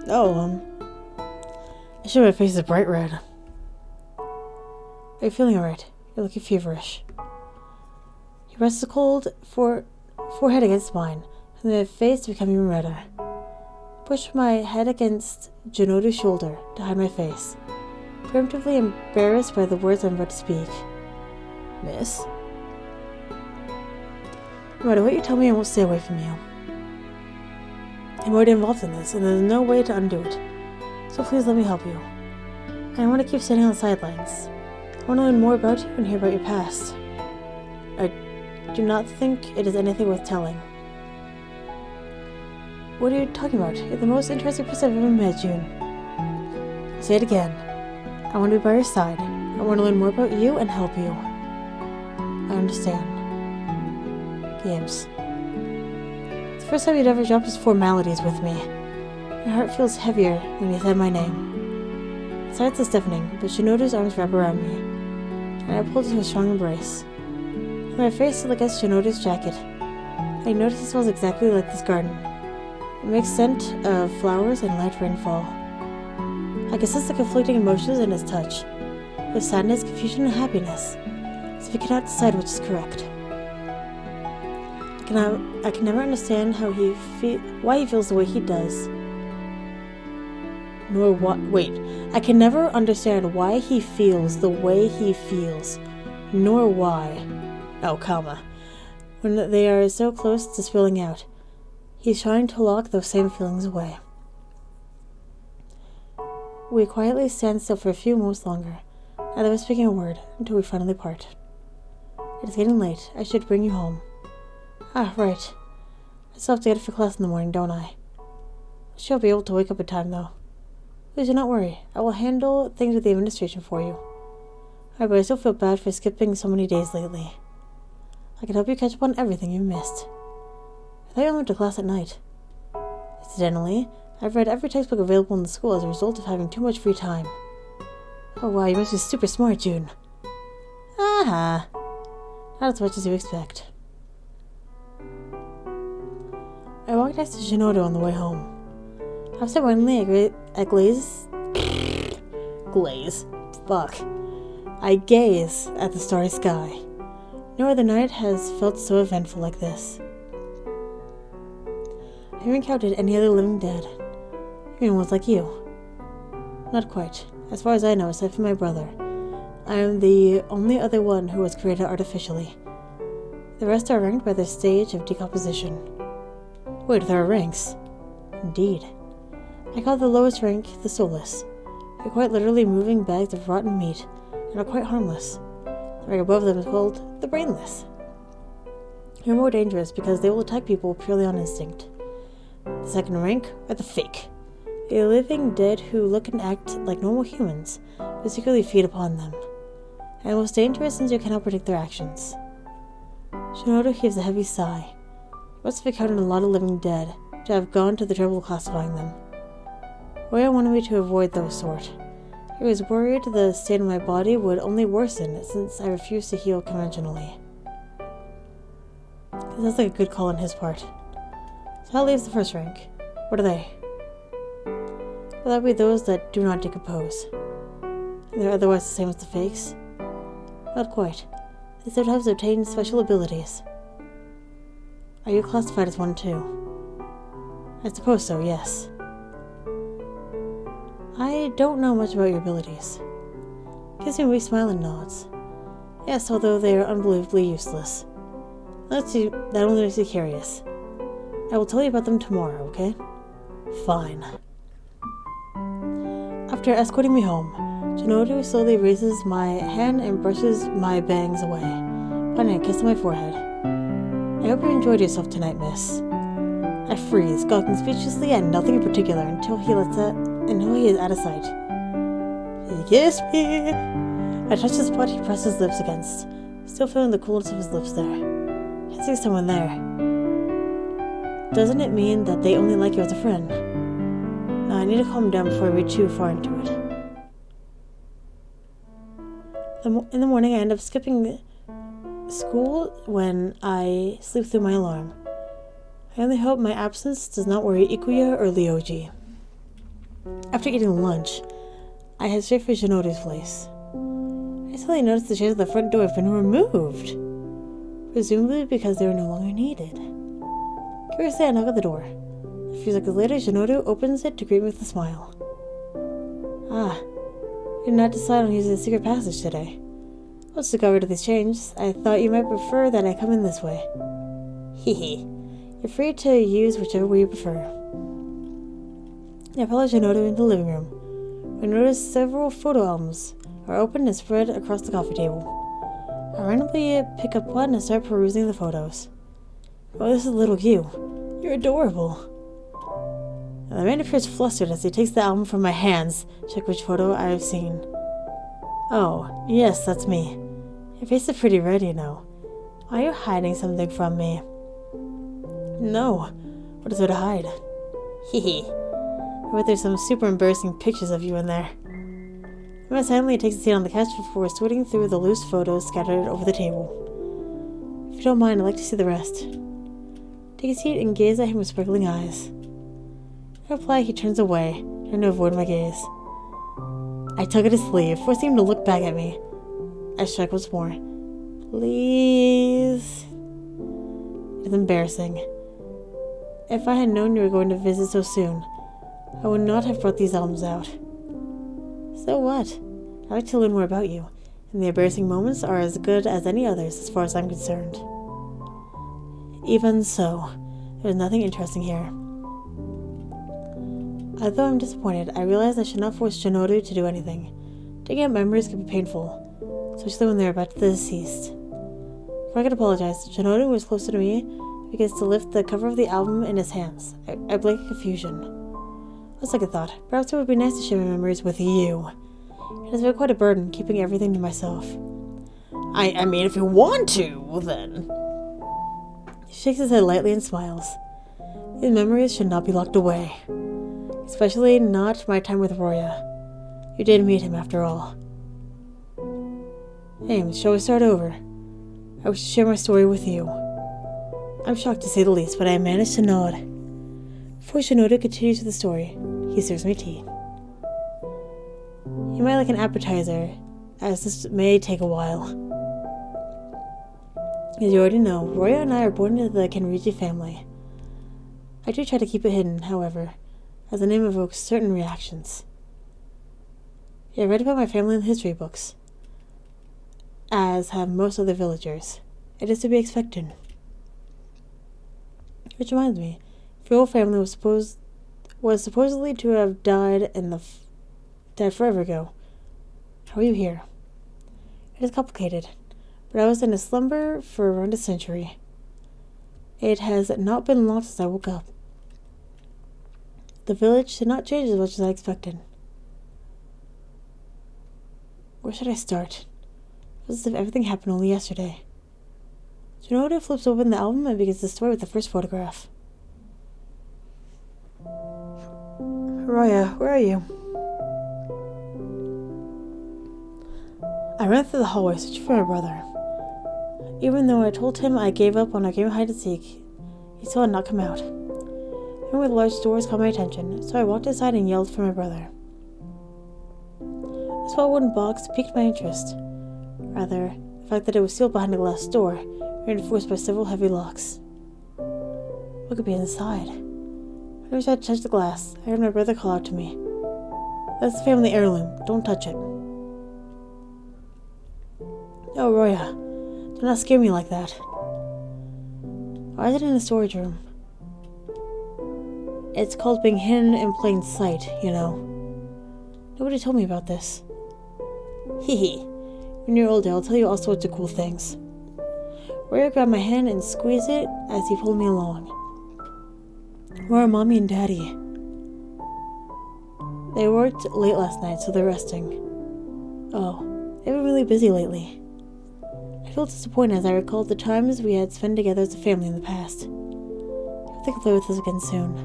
Oh, I sure my face is bright red. Are you feeling alright? You're looking feverish. He rests the cold forehead against mine, and the face become even redder. Pushed my head against Jinoru's shoulder to hide my face, primitively embarrassed by the words I'm about to speak. Miss? No matter what you tell me, I won't stay away from you. I'm already involved in this, and there's no way to undo it. So please let me help you. I don't want to keep standing on the sidelines. I want to learn more about you and hear about your past. I do not think it is anything worth telling. What are you talking about? You're the most interesting person I've ever met, June. I'll say it again. I want to be by your side. I want to learn more about you and help you. I understand. Games. It's the first time you'd ever dropped his formalities with me. My heart feels heavier when he said my name. The silence is deafening, but Shinoda's arms wrap around me, and I pulled into a strong embrace. With my face still against Shinoda's jacket, I noticed he smells exactly like this garden. A mixed scent of flowers and light rainfall. I can sense the conflicting emotions in his touch, with sadness, confusion, and happiness, as if he cannot decide which is correct. I can never understand why he feels the way he does. I can never understand why he feels the way he feels, nor why. Oh, comma. When they are so close to spilling out, he's trying to lock those same feelings away. We quietly stand still for a few moments longer, neither speaking a word, until we finally part. It is getting late. I should bring you home. Ah, right. I still have to get up for class in the morning, don't I? I shall be able to wake up in time, though. Please do not worry. I will handle things with the administration for you. But I still feel bad for skipping so many days lately. I can help you catch up on everything you missed. I thought you only went to class at night. Incidentally, I've read every textbook available in the school as a result of having too much free time. Oh wow, you must be super smart, June. Aha! Not as much as you expect. I walked next to Shinoda on the way home. Absent-mindedly, I gaze at the starry sky. No other night has felt so eventful like this. I haven't encountered any other living dead. Even ones like you. Not quite. As far as I know, aside from my brother, I am the only other one who was created artificially. The rest are ranked by their stage of decomposition. Wait, there are ranks. Indeed. I call the lowest rank the soulless. They're quite literally moving bags of rotten meat, and are quite harmless. The rank above them is called the brainless. They're more dangerous because they will attack people purely on instinct. The second rank are the fake. The living dead who look and act like normal humans, but secretly feed upon them. And most dangerous since you cannot predict their actions. Shinoda heaves a heavy sigh. He must have encountered a lot of living dead to have gone to the trouble of classifying them. Roya wanted me to avoid those sort. He was worried the state of my body would only worsen since I refused to heal conventionally. This sounds like a good call on his part. So that leaves the first rank. What are they? Will that be those that do not decompose? And they're otherwise the same as the fakes? Not quite. They sometimes obtain special abilities. Are you classified as one too? I suppose so, yes. I don't know much about your abilities. Gives me a weak smile and nods. Yes, although they are unbelievably useless. That only makes you curious. I will tell you about them tomorrow, okay? Fine. After escorting me home, Shinoda slowly raises my hand and brushes my bangs away, putting a kiss on my forehead. I hope you enjoyed yourself tonight, miss. I freeze, gawking speechlessly at nothing in particular until he is out of sight. He kissed me. I touch the spot he pressed his lips against, still feeling the coolness of his lips there. Kissing someone there. Doesn't it mean that they only like you as a friend? No, I need to calm down before I read too far into it. In the morning, I end up skipping school when I sleep through my alarm. I only hope my absence does not worry Ikuya or Ryoji. After eating lunch, I head straight for Shinoru's place. I suddenly noticed the chairs at the front door have been removed, presumably because they were no longer needed. Curiously, I knock at the door. A few seconds later, Shinoru opens it to greet me with a smile. Ah, you did not decide on using the secret passage today. Once you got rid of these changes, I thought you might prefer that I come in this way. Hehe. You're free to use whichever way you prefer. I follow Shinoru into the living room. I notice several photo albums are open and spread across the coffee table. I randomly pick up one and start perusing the photos. Oh, this is little you. You're adorable. And the man appears flustered as he takes the album from my hands to check which photo I have seen. Oh, yes, that's me. Your face is pretty red, you know. Are you hiding something from me? No. What is there to hide? Hehe. I bet there's some super embarrassing pictures of you in there. The man silently takes a seat on the couch before sorting through the loose photos scattered over the table. If you don't mind, I'd like to see the rest. Take a seat and gaze at him with sparkling eyes. In reply, he turns away, trying to avoid my gaze. I tug at his sleeve, forcing him to look back at me. I strike once more. Please. It is embarrassing. If I had known you were going to visit so soon, I would not have brought these albums out. So what? I'd like to learn more about you, and the embarrassing moments are as good as any others as far as I'm concerned. Even so, there is nothing interesting here. Although I'm disappointed, I realize I should not force Shinoru to do anything. Digging up memories can be painful, especially when they're about the deceased. Before I could apologize, Shinoru was closer to me and begins to lift the cover of the album in his hands. I blink in confusion. On second thought, perhaps it would be nice to share my memories with you. It has been quite a burden, keeping everything to myself. I mean, if you want to, then... He shakes his head lightly and smiles. These memories should not be locked away. Especially not my time with Roya. You did meet him, after all. Hey, shall we start over? I wish to share my story with you. I'm shocked to say the least, but I managed to nod. Before Shinoda continues with the story, he serves me tea. You might like an appetizer, as this may take a while. As you already know, Roya and I are born into the Kenriji family. I do try to keep it hidden, however, as the name evokes certain reactions. I read about my family in the history books, as have most other villagers. It is to be expected. Which reminds me, if your whole family was supposedly to have died forever ago, how are you here? It is complicated, but I was in a slumber for around a century. It has not been long since I woke up. The village did not change as much as I expected. Where should I start? It was as if everything happened only yesterday. Shinoda flips open the album and begins the story with the first photograph. Roya, where are you? I ran through the hallway searching for my brother. Even though I told him I gave up on our game of hide and seek, he still had not come out. The room with large doors caught my attention, so I walked inside and yelled for my brother. A small wooden box piqued my interest. Rather, the fact that it was sealed behind a glass door, reinforced by several heavy locks. What could be inside? Whenever I tried to touch the glass, I heard my brother call out to me. That's the family heirloom. Don't touch it. Oh, Roya, do not scare me like that. Why is it in the storage room? It's called being hidden in plain sight, you know. Nobody told me about this. Hee. When you're older, I'll tell you all sorts of cool things. Roya grabbed my hand and squeezed it as he pulled me along. Where are Mommy and Daddy? They worked late last night, so they're resting. Oh, they've been really busy lately. I felt disappointed as I recalled the times we had spent together as a family in the past. I think I'll play with us again soon.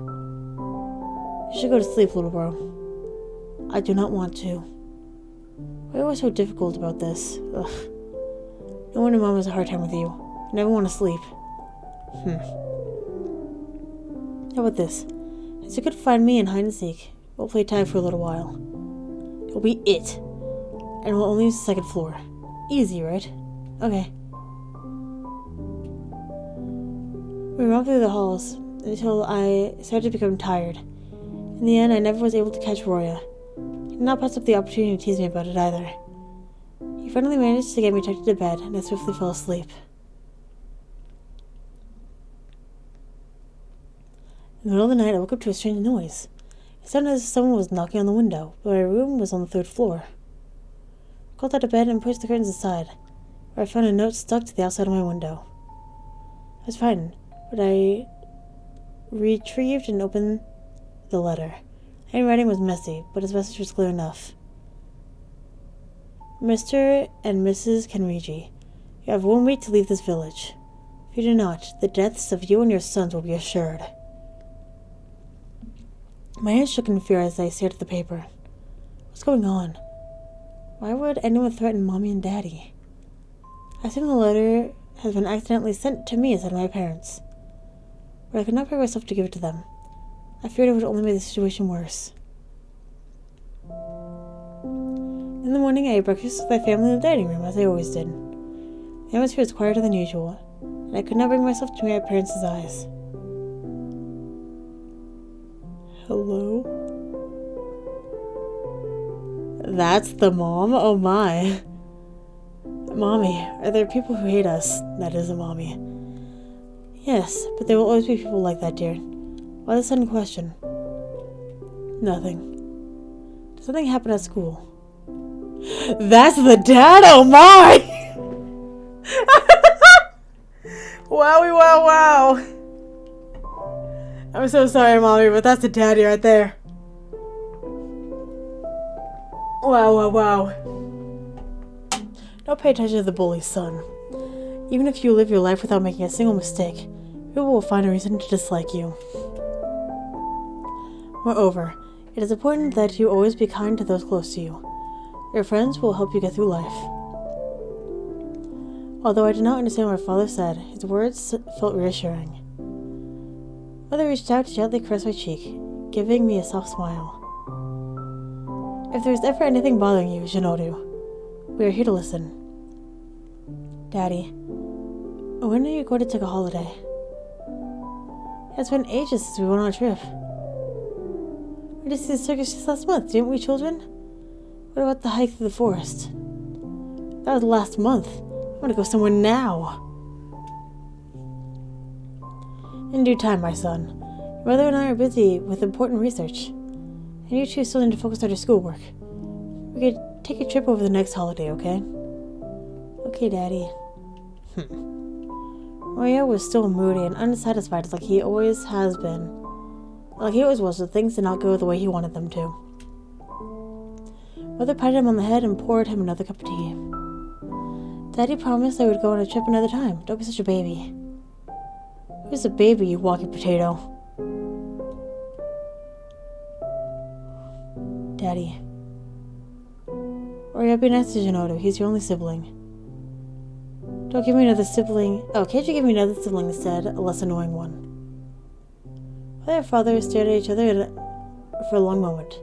You should go to sleep, little bro. I do not want to. Why are you always so difficult about this? Ugh. No wonder Mom has a hard time with you. You never want to sleep. How about this? As you could find me in hide and seek, we'll play tag for a little while. It'll be it. And we'll only use the second floor. Easy, right? Okay. We romped through the halls until I started to become tired. In the end, I never was able to catch Roya. He did not pass up the opportunity to tease me about it either. He finally managed to get me tucked into bed, and I swiftly fell asleep. In the middle of the night, I woke up to a strange noise. It sounded as if someone was knocking on the window, but my room was on the 3rd floor. I crawled out of bed and pushed the curtains aside, where I found a note stuck to the outside of my window. I was frightened, but I retrieved and opened the letter. The handwriting was messy, but his message was clear enough. Mr. and Mrs. Kenrigi, you have 1 week to leave this village. If you do not, the deaths of you and your sons will be assured. My hands shook in fear as I stared at the paper. What's going on? Why would anyone threaten Mommy and Daddy? I assume the letter has been accidentally sent to me instead of my parents. But I could not bring myself to give it to them. I feared it would only make the situation worse. In the morning, I ate breakfast with my family in the dining room, as I always did. The atmosphere was quieter than usual, and I could not bring myself to meet my parents' eyes. Hello? That's the mom? Oh my. Mommy, are there people who hate us? That is a mommy. Yes, but there will always be people like that, dear. Why the sudden question? Nothing. Did something happen at school? That's the dad? Oh my! Wowie, wow, wow. I'm so sorry, Mommy, but that's the daddy right there. Wow, wow, wow. Don't pay attention to the bully's son. Even if you live your life without making a single mistake, people will find a reason to dislike you. Moreover, it is important that you always be kind to those close to you. Your friends will help you get through life. Although I did not understand what my father said, his words felt reassuring. Mother reached out to gently caress my cheek, giving me a soft smile. If there is ever anything bothering you, Shinoru, we are here to listen. Daddy, when are you going to take a holiday? It's been ages since we went on a trip. We just did the circus just last month, didn't we, children? What about the hike through the forest? That was last month. I want to go somewhere now. In due time, my son. Your mother and I are busy with important research, and you two still need to focus on your schoolwork. We could take a trip over the next holiday, okay? Okay, Daddy. Mario was still moody and unsatisfied like he always has been. Like he always was, when things did not go the way he wanted them to. Mother patted him on the head and poured him another cup of tea. Daddy promised I would go on a trip another time. Don't be such a baby. Who's a baby, you walking potato? Daddy. Or you'll be nice to Shinoda. He's your only sibling. Don't give me another sibling. Oh, can't you give me another sibling instead? A less annoying one. Mother and father stared at each other for a long moment.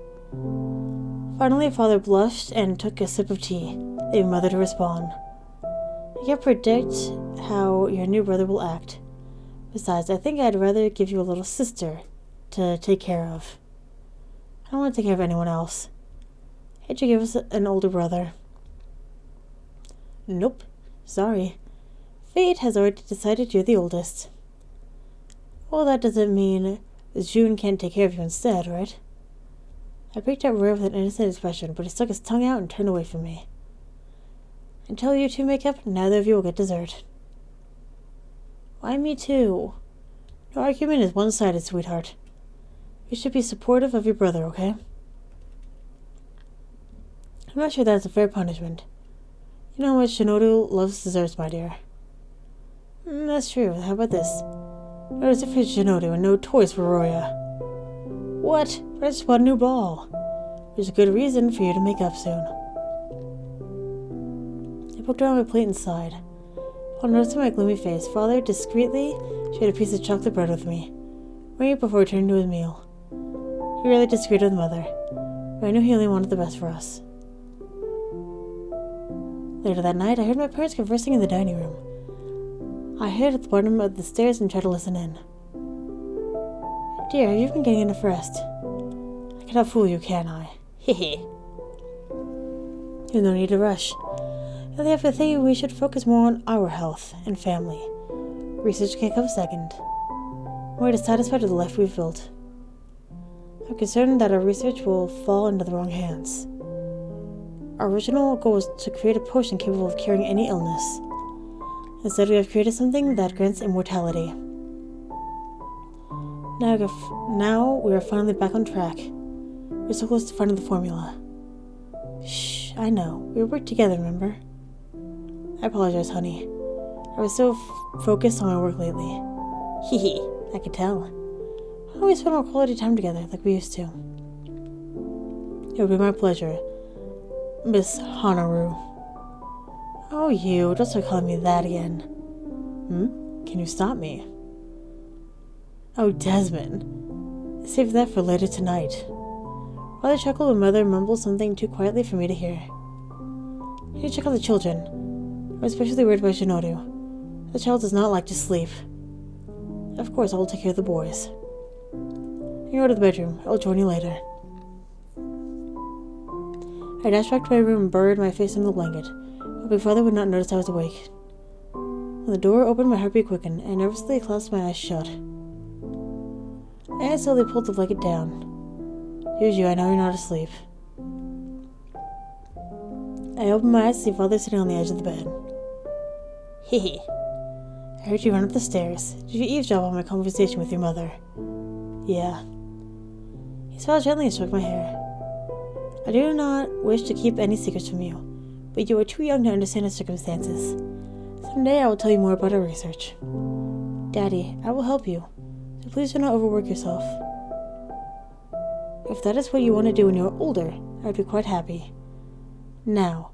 Finally, father blushed and took a sip of tea, leaving mother to respond. I can't predict how your new brother will act. Besides, I think I'd rather give you a little sister to take care of. I don't want to take care of anyone else. Can't you give us an older brother? Nope. Sorry. Fate has already decided you're the oldest. Well, that doesn't mean June can't take care of you instead, right? I picked up Roy with an innocent expression, but he stuck his tongue out and turned away from me. Until you two make up, neither of you will get dessert. Why me too? No argument is one-sided, sweetheart. You should be supportive of your brother, okay? I'm not sure that's a fair punishment. You know how much Shinoru loves desserts, my dear. That's true. How about this? No dessert for Shinoru and no toys for Roya. What? But I just bought a new ball. There's a good reason for you to make up soon. I poked around my plate and sighed. While noticing my gloomy face, father discreetly shared a piece of chocolate bread with me. right before returning to his meal. He rarely disagreed with Mother, but I knew he only wanted the best for us. Later that night, I heard my parents conversing in the dining room. I hid at the bottom of the stairs and tried to listen in. Dear, have you been getting enough rest? I cannot fool you, can I? Hehe. There's no need to rush. I have to think we should focus more on our health and family. Research can come second. We're dissatisfied with the life we've built. I'm concerned that our research will fall into the wrong hands. Our original goal was to create a potion capable of curing any illness. Instead, we have created something that grants immortality. Now we are finally back on track. We're so close to finding the formula. Shh, I know. We worked together, remember? I apologize, honey. I was so focused on my work lately. Hee, I could tell. How do we spend more quality time together like we used to? It would be my pleasure, Miss Honoru. Oh, you. Don't start calling me that again. Can you stop me? Oh, Desmond. Save that for later tonight. Father chuckled when Mother mumbled something too quietly for me to hear. I need to check on the children. I'm especially worried about Shinoru. The child does not like to sleep. Of course, I will take care of the boys. You can go to the bedroom. I'll join you later. I dashed back to my room and buried my face in the blanket, hoping Father would not notice I was awake. When the door opened, my heartbeat quickened, and I nervously clasped my eyes shut. I slowly pulled the blanket down. Juju, I know you're not asleep. I opened my eyes to see Father sitting on the edge of the bed. Hehe. I heard you run up the stairs. Did you eavesdrop on my conversation with your mother? Yeah. He smiled gently and stroked my hair. I do not wish to keep any secrets from you, but you are too young to understand the circumstances. Someday I will tell you more about our research. Daddy, I will help you, so please do not overwork yourself. If that is what you want to do when you are older, I would be quite happy. Now,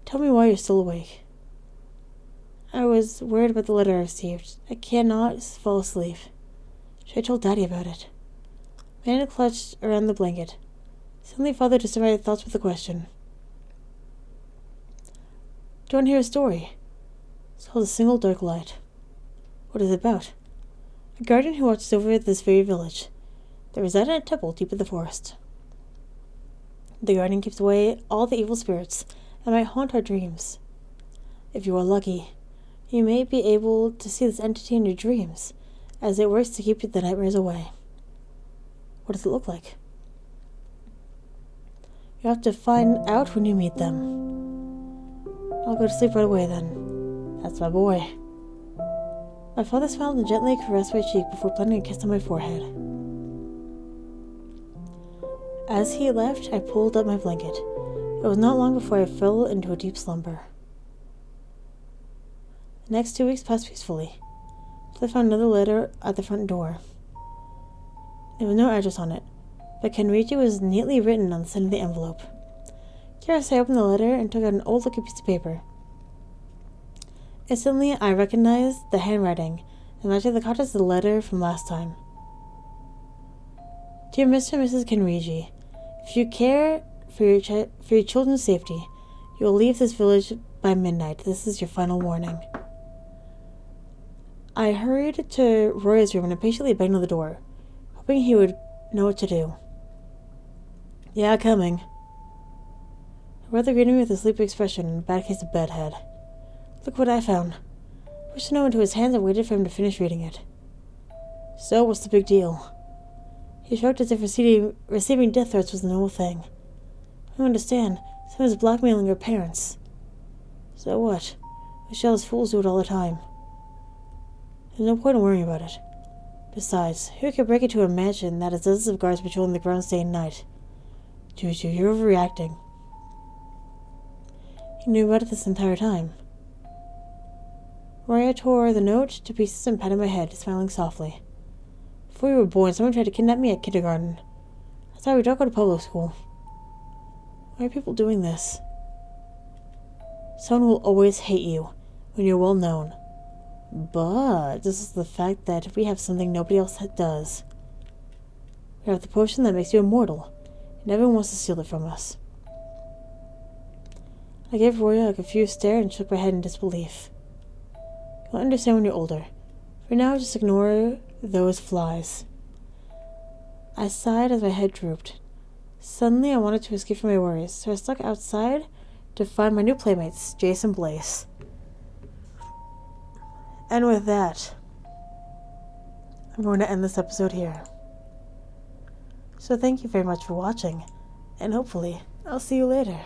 tell me why you're still awake. I was worried about the letter I received. I cannot fall asleep. Should I tell Daddy about it? My hand clutched around the blanket. Suddenly, Father disturbed my thoughts with a question. Do you want to hear a story? It's called A Single Dark Light. What is it about? A guardian who watches over this very village. They reside in a temple deep in the forest. The guardian keeps away all the evil spirits and might haunt our dreams. If you are lucky, you may be able to see this entity in your dreams, as it works to keep the nightmares away. What does it look like? You have to find out when you meet them. I'll go to sleep right away then. That's my boy. My father smiled and gently caressed my cheek before planting a kiss on my forehead. As he left, I pulled up my blanket. It was not long before I fell into a deep slumber. The next 2 weeks passed peacefully. I found another letter at the front door. There was no address on it, but Kenrichi was neatly written on the side of the envelope. Curious, I opened the letter and took out an old-looking piece of paper. Instantly, I recognized the handwriting and matched the contents of the letter from last time. Dear Mr. and Mrs. Kenrichi, if you care for your children's safety, you will leave this village by midnight. This is your final warning. I hurried to Roy's room and impatiently banged on the door, hoping he would know what to do. Yeah, coming. My brother greeted me with a sleepy expression and a bad case of bedhead. Look what I found. I pushed the note into his hands and waited for him to finish reading it. So, what's the big deal? He shrugged as if receiving death threats was the normal thing. I don't understand. Someone's blackmailing her parents. So what? Michelle's fools do it all the time. There's no point in worrying about it. Besides, who could break into a mansion that has dozens of guards patrolling the grounds day and night? Juju, you're overreacting. He knew about it this entire time. Roya tore the note to pieces and patted my head, smiling softly. Before we were born, someone tried to kidnap me at kindergarten. That's why we don't go to public school. Why are people doing this? Someone will always hate you when you're well known. But this is the fact that we have something nobody else does. We have the potion that makes you immortal, and everyone wants to steal it from us. I gave Roya a confused stare and shook my head in disbelief. You'll understand when you're older. For now, just ignore those flies. I sighed as my head drooped. Suddenly, I wanted to escape from my worries, so I stuck outside to find my new playmates, Jace and Blaze. And with that, I'm going to end this episode here. So thank you very much for watching, and hopefully, I'll see you later.